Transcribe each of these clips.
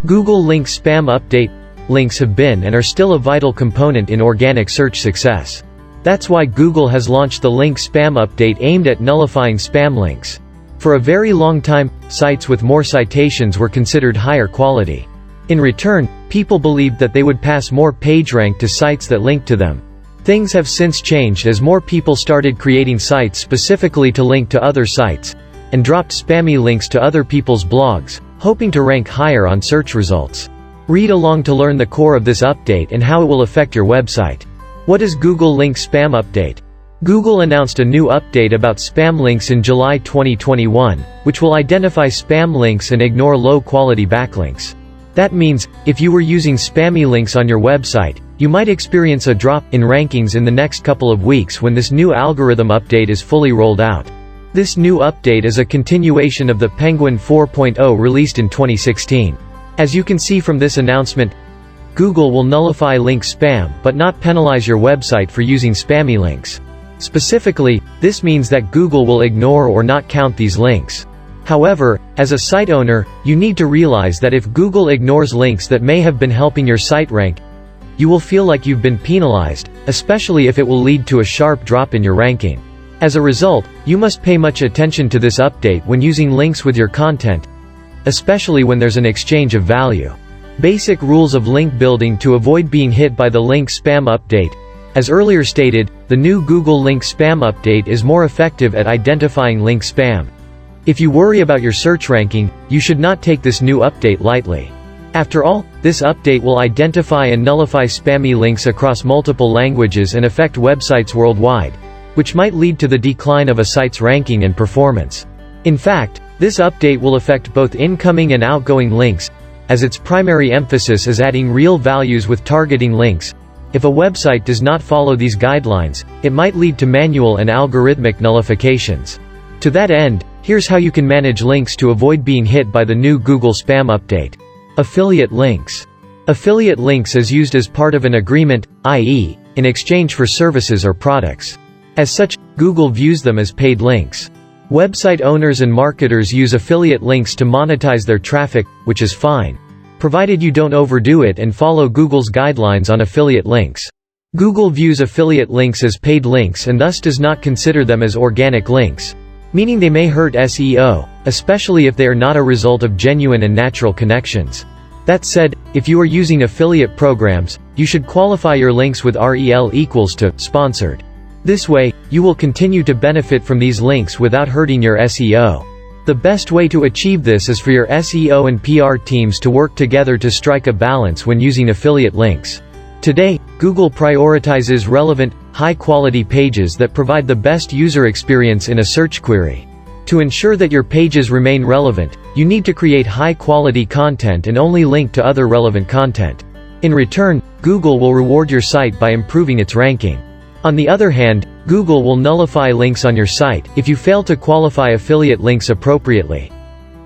Google Link Spam Update. Links have been and are still a vital component in organic search success. That's why Google has launched the Link Spam Update aimed at nullifying spam links. For a very long time, sites with more citations were considered higher quality. In return, people believed that they would pass more PageRank to sites that linked to them. Things have since changed as more people started creating sites specifically to link to other sites, and dropped spammy links to other people's blogs, hoping to rank higher on search results. Read along to learn the core of this update and how it will affect your website. What is Google Link Spam Update? Google announced a new update about spam links in July 2021, which will identify spam links and ignore low-quality backlinks. That means, if you were using spammy links on your website, you might experience a drop in rankings in the next couple of weeks when this new algorithm update is fully rolled out. This new update is a continuation of the Penguin 4.0 released in 2016. As you can see from this announcement, Google will nullify link spam but not penalize your website for using spammy links. Specifically, this means that Google will ignore or not count these links. However, as a site owner, you need to realize that if Google ignores links that may have been helping your site rank, you will feel like you've been penalized, especially if it will lead to a sharp drop in your ranking. As a result, you must pay much attention to this update when using links with your content, especially when there's an exchange of value. Basic rules of link building to avoid being hit by the link spam update. As earlier stated, the new Google Link Spam Update is more effective at identifying link spam. If you worry about your search ranking, you should not take this new update lightly. After all, this update will identify and nullify spammy links across multiple languages and affect websites worldwide, which might lead to the decline of a site's ranking and performance. In fact, this update will affect both incoming and outgoing links, as its primary emphasis is adding real values with targeting links. If a website does not follow these guidelines, it might lead to manual and algorithmic nullifications. To that end, here's how you can manage links to avoid being hit by the new Google Spam Update. Affiliate links. Affiliate links is used as part of an agreement, i.e., in exchange for services or products. As such, Google views them as paid links. Website owners and marketers use affiliate links to monetize their traffic, which is fine, provided you don't overdo it and follow Google's guidelines on affiliate links. Google views affiliate links as paid links and thus does not consider them as organic links, meaning they may hurt SEO, especially if they are not a result of genuine and natural connections. That said, if you are using affiliate programs, you should qualify your links with rel equals to sponsored. This way, you will continue to benefit from these links without hurting your SEO. The best way to achieve this is for your SEO and PR teams to work together to strike a balance when using affiliate links. Today, Google prioritizes relevant, high-quality pages that provide the best user experience in a search query. To ensure that your pages remain relevant, you need to create high-quality content and only link to other relevant content. In return, Google will reward your site by improving its ranking. On the other hand, Google will nullify links on your site if you fail to qualify affiliate links appropriately.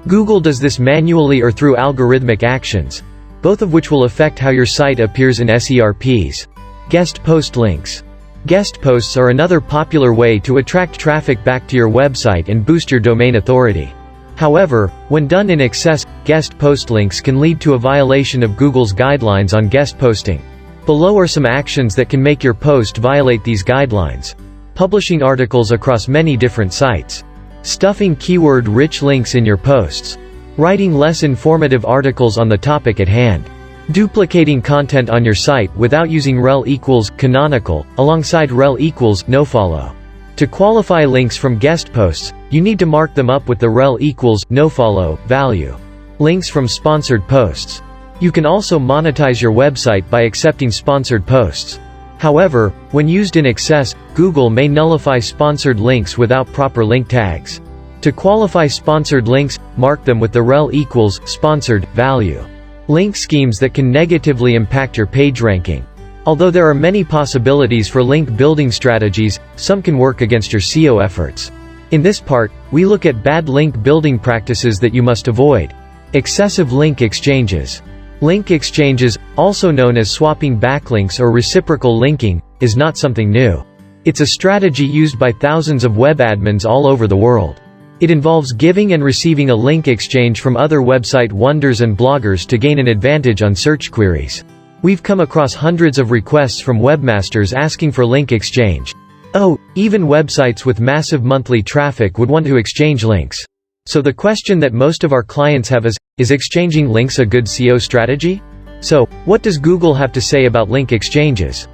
Google does this manually or through algorithmic actions, both of which will affect how your site appears in SERPs. Guest post links. Guest posts are another popular way to attract traffic back to your website and boost your domain authority. However, when done in excess, guest post links can lead to a violation of Google's guidelines on guest posting. Below are some actions that can make your post violate these guidelines. Publishing articles across many different sites. Stuffing keyword-rich links in your posts. Writing less informative articles on the topic at hand. Duplicating content on your site without using rel equals canonical, alongside rel equals nofollow. To qualify links from guest posts, you need to mark them up with the rel equals nofollow value. Links from sponsored posts. You can also monetize your website by accepting sponsored posts. However, when used in excess, Google may nullify sponsored links without proper link tags. To qualify sponsored links, mark them with the rel equals sponsored value. Link schemes that can negatively impact your page ranking. Although there are many possibilities for link building strategies, some can work against your SEO efforts. In this part, we look at bad link building practices that you must avoid. Excessive link exchanges. Link exchanges, also known as swapping backlinks or reciprocal linking, is not something new. It's a strategy used by thousands of web admins all over the world. It involves giving and receiving a link exchange from other website wonders and bloggers to gain an advantage on search queries. We've come across hundreds of requests from webmasters asking for link exchange. Oh, even websites with massive monthly traffic would want to exchange links. So the question that most of our clients have is exchanging links a good SEO strategy? So, what does Google have to say about link exchanges?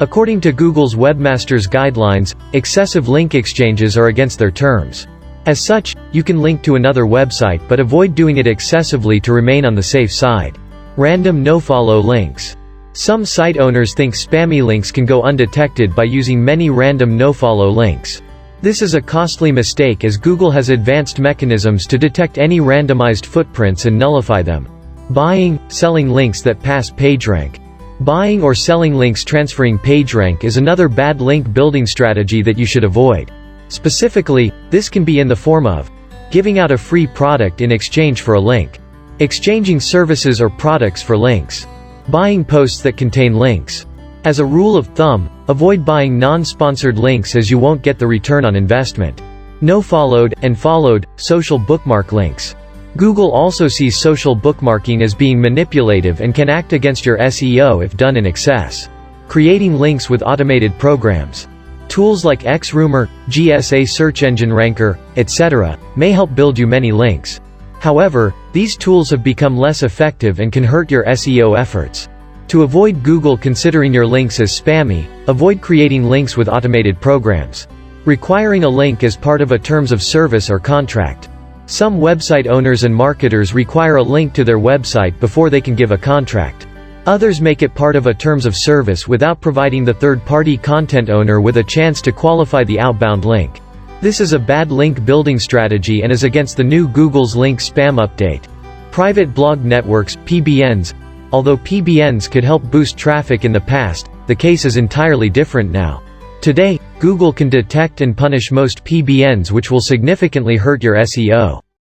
According to Google's Webmasters Guidelines, excessive link exchanges are against their terms. As such, you can link to another website but avoid doing it excessively to remain on the safe side. Random nofollow links. Some site owners think spammy links can go undetected by using many random nofollow links. This is a costly mistake as Google has advanced mechanisms to detect any randomized footprints and nullify them. Buying, selling links that pass PageRank. Buying or selling links transferring PageRank is another bad link building strategy that you should avoid. Specifically, this can be in the form of giving out a free product in exchange for a link, exchanging services or products for links, buying posts that contain links. As a rule of thumb, avoid buying non-sponsored links as you won't get the return on investment. No-followed and followed social bookmark links. Google also sees social bookmarking as being manipulative and can act against your SEO if done in excess. Creating links with automated programs. Tools like XRumor, GSA Search Engine Ranker, etc., may help build you many links. However, these tools have become less effective and can hurt your SEO efforts. To avoid Google considering your links as spammy, avoid creating links with automated programs. Requiring a link as part of a terms of service or contract. Some website owners and marketers require a link to their website before they can give a contract. Others make it part of a terms of service without providing the third-party content owner with a chance to qualify the outbound link. This is a bad link building strategy and is against the new Google's link spam update. Private blog networks, Pbns. Although Pbns could help boost traffic in the past, the case is entirely different now. Today, Google can detect and punish most Pbns, which will significantly hurt your SEO.